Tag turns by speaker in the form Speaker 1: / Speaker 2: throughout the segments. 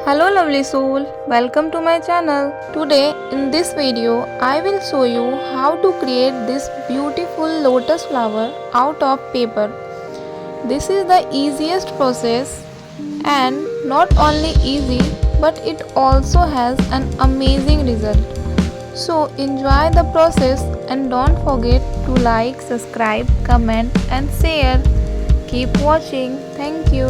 Speaker 1: Hello lovely soul, welcome to my channel. Today in this video I will show you how to create this beautiful lotus flower out of paper. This is the easiest process and not only easy but it also has an amazing result. So enjoy the process and don't forget to like, subscribe, comment and share. Keep watching. Thank you.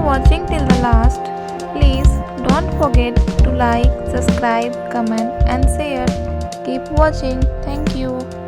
Speaker 1: Watching till the last. Please don't forget to like, subscribe, comment and share. Keep watching. Thank you.